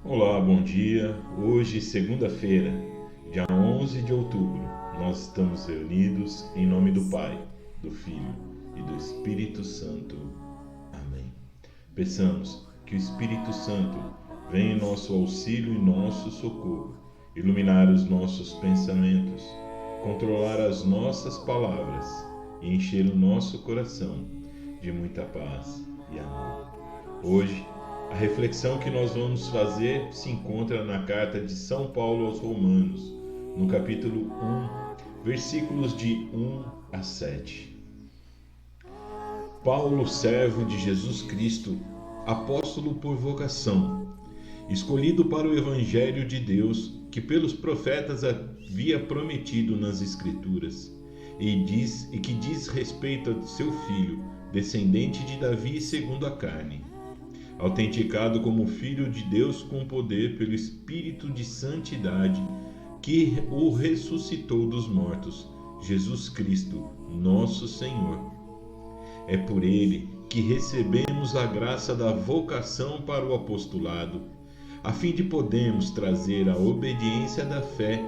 Olá, bom dia. Hoje, segunda-feira, dia 11 de outubro, nós estamos reunidos em nome do Pai, do Filho e do Espírito Santo. Amém. Peçamos que o Espírito Santo venha em nosso auxílio e nosso socorro, iluminar os nossos pensamentos, controlar as nossas palavras e encher o nosso coração de muita paz e amor. Hoje, a reflexão que nós vamos fazer se encontra na carta de São Paulo aos Romanos, no capítulo 1, versículos de 1 a 7. Paulo, servo de Jesus Cristo, apóstolo por vocação, escolhido para o Evangelho de Deus, que pelos profetas havia prometido nas Escrituras, e que diz respeito ao seu filho, descendente de Davi segundo a carne, autenticado como Filho de Deus com poder pelo Espírito de Santidade, que o ressuscitou dos mortos, Jesus Cristo, nosso Senhor. É por ele que recebemos a graça da vocação para o apostolado, a fim de podermos trazer à obediência da fé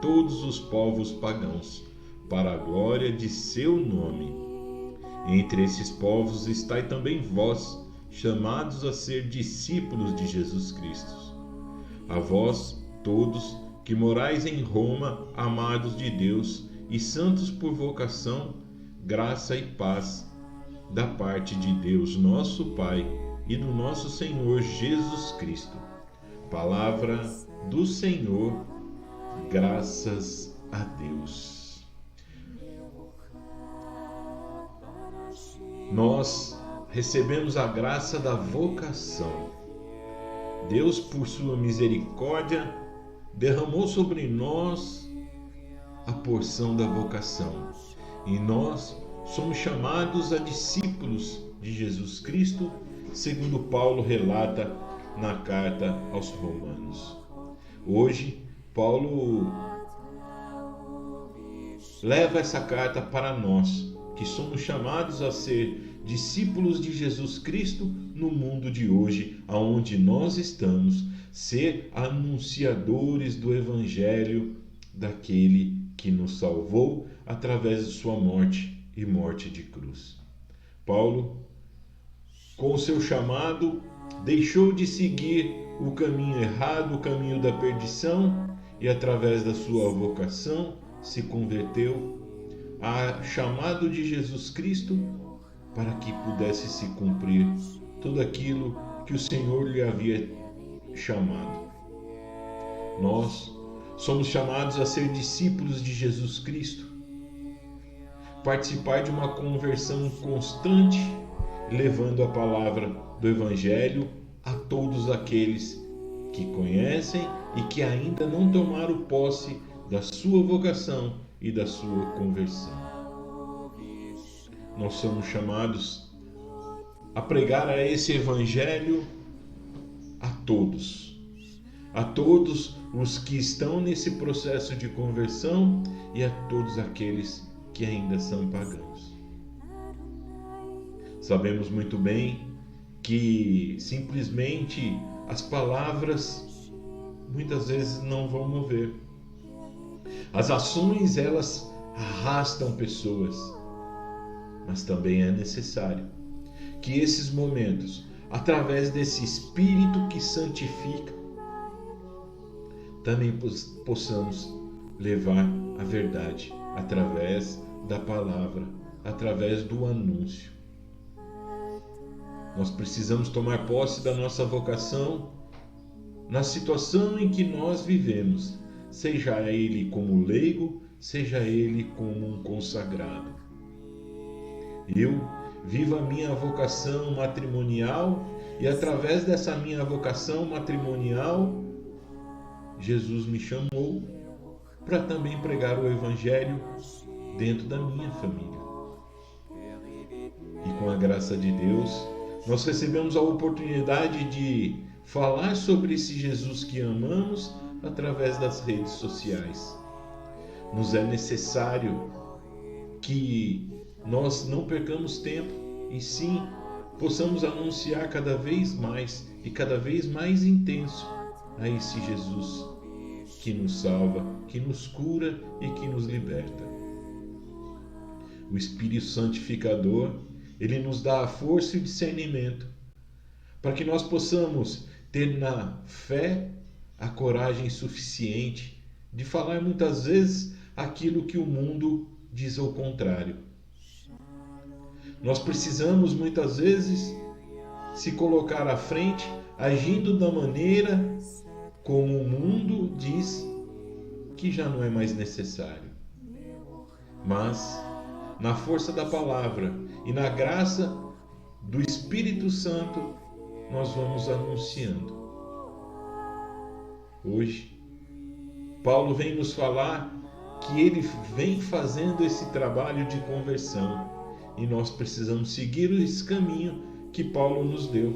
todos os povos pagãos, para a glória de seu nome. Entre esses povos estai também vós, chamados a ser discípulos de Jesus Cristo. A vós, todos, que morais em Roma, amados de Deus e santos por vocação, graça e paz, da parte de Deus nosso Pai e do nosso Senhor Jesus Cristo. Palavra do Senhor, graças a Deus. Nós recebemos a graça da vocação. Deus, por sua misericórdia, derramou sobre nós a porção da vocação. E nós somos chamados a discípulos de Jesus Cristo, segundo Paulo relata na carta aos Romanos. Hoje, Paulo leva essa carta para nós, que somos chamados a ser discípulos de Jesus Cristo no mundo de hoje, aonde nós estamos, ser anunciadores do Evangelho daquele que nos salvou através de sua morte e morte de cruz. Paulo, com o seu chamado, deixou de seguir o caminho errado, o caminho da perdição, e através da sua vocação se converteu ao chamado de Jesus Cristo, para que pudesse se cumprir tudo aquilo que o Senhor lhe havia chamado. Nós somos chamados a ser discípulos de Jesus Cristo, participar de uma conversão constante, levando a palavra do Evangelho a todos aqueles que conhecem e que ainda não tomaram posse da sua vocação e da sua conversão. Nós somos chamados a pregar a esse Evangelho a todos os que estão nesse processo de conversão e a todos aqueles que ainda são pagãos. Sabemos muito bem que simplesmente as palavras muitas vezes não vão mover. As ações, elas arrastam pessoas. Mas também é necessário que esses momentos, através desse Espírito que santifica, também possamos levar a verdade através da palavra, através do anúncio. Nós precisamos tomar posse da nossa vocação na situação em que nós vivemos, seja ele como leigo, seja ele como um consagrado. Eu vivo a minha vocação matrimonial e através dessa minha vocação matrimonial, Jesus me chamou para também pregar o Evangelho dentro da minha família. E com a graça de Deus, nós recebemos a oportunidade de falar sobre esse Jesus que amamos através das redes sociais. Nos é necessário que nós não percamos tempo e sim possamos anunciar cada vez mais e cada vez mais intenso a esse Jesus que nos salva, que nos cura e que nos liberta. O Espírito Santificador, ele nos dá a força e o discernimento para que nós possamos ter na fé a coragem suficiente de falar muitas vezes aquilo que o mundo diz ao contrário. Nós precisamos muitas vezes se colocar à frente, agindo da maneira como o mundo diz que já não é mais necessário. Mas, na força da palavra e na graça do Espírito Santo, nós vamos anunciando. Hoje, Paulo vem nos falar que ele vem fazendo esse trabalho de conversão e nós precisamos seguir esse caminho que Paulo nos deu,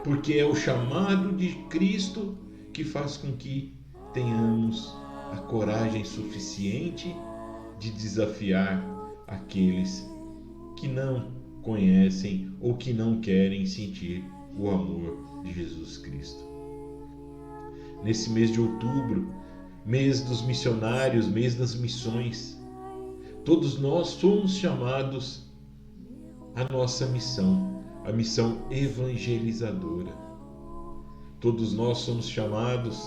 porque é o chamado de Cristo que faz com que tenhamos a coragem suficiente de desafiar aqueles que não conhecem ou que não querem sentir o amor de Jesus Cristo. Nesse mês de outubro, mês dos missionários, mês das missões, todos nós somos chamados à nossa missão, a missão evangelizadora. Todos nós somos chamados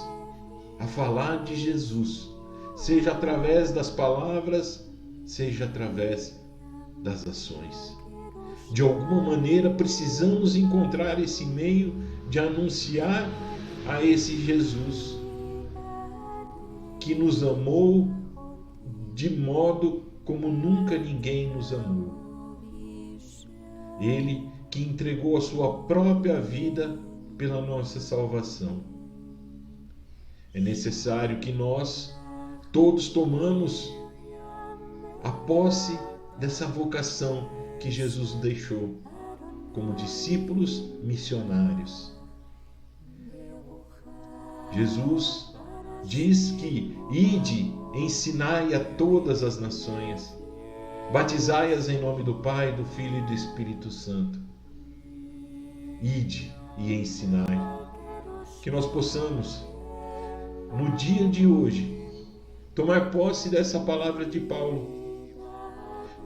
a falar de Jesus, seja através das palavras, seja através das ações. De alguma maneira precisamos encontrar esse meio de anunciar a esse Jesus que nos amou de modo como nunca ninguém nos amou. Ele que entregou a sua própria vida pela nossa salvação. É necessário que nós todos tomamos a posse dessa vocação que Jesus deixou como discípulos missionários. Jesus diz que ide, ensinai a todas as nações, batizai-as em nome do Pai, do Filho e do Espírito Santo. Ide e ensinai. Que nós possamos, no dia de hoje, tomar posse dessa palavra de Paulo,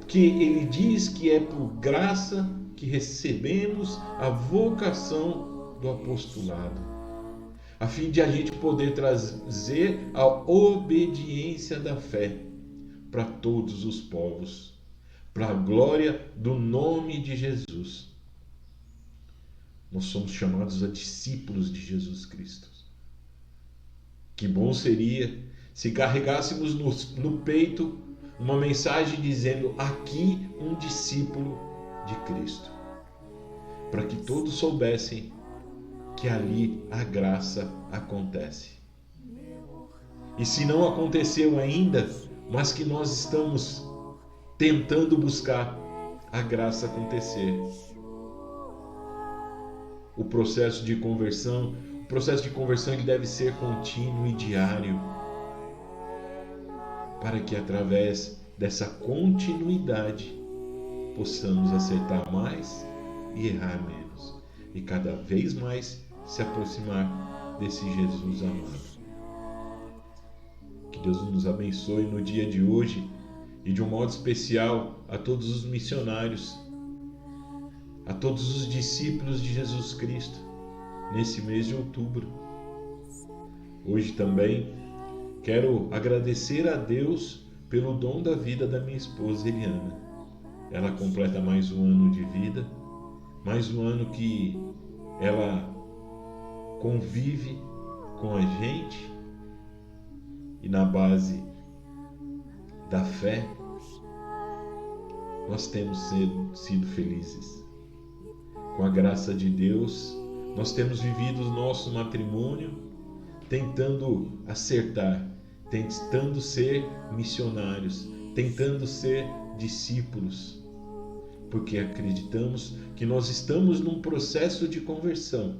que ele diz que é por graça que recebemos a vocação do apostolado, a fim de a gente poder trazer a obediência da fé para todos os povos, para a glória do nome de Jesus. Nós somos chamados a discípulos de Jesus Cristo. Que bom seria se carregássemos no peito uma mensagem dizendo: aqui um discípulo de Cristo, para que todos soubessem que ali a graça acontece. E se não aconteceu ainda, mas que nós estamos tentando buscar a graça acontecer. O processo de conversão ele deve ser contínuo e diário, para que através dessa continuidade possamos acertar mais e errar menos, e cada vez mais se aproximar desse Jesus amado. Que Deus nos abençoe no dia de hoje e de um modo especial a todos os missionários, a todos os discípulos de Jesus Cristo nesse mês de outubro. Hoje também quero agradecer a Deus pelo dom da vida da minha esposa Eliana. Ela completa mais um ano de vida, mais um ano que ela convive com a gente e na base da fé nós temos sido felizes. Com a graça de Deus, nós temos vivido o nosso matrimônio tentando acertar, tentando ser missionários, tentando ser discípulos, porque acreditamos que nós estamos num processo de conversão.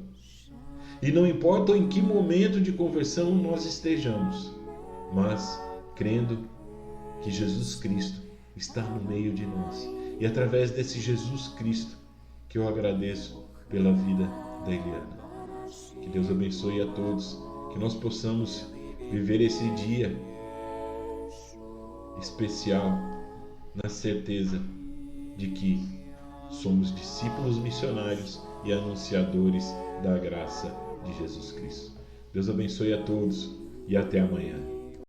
E não importa em que momento de conversão nós estejamos, mas crendo que Jesus Cristo está no meio de nós. E através desse Jesus Cristo que eu agradeço pela vida da Eliana. Que Deus abençoe a todos, que nós possamos viver esse dia especial na certeza de que somos discípulos missionários e anunciadores da graça de Jesus Cristo. Deus abençoe a todos e até amanhã.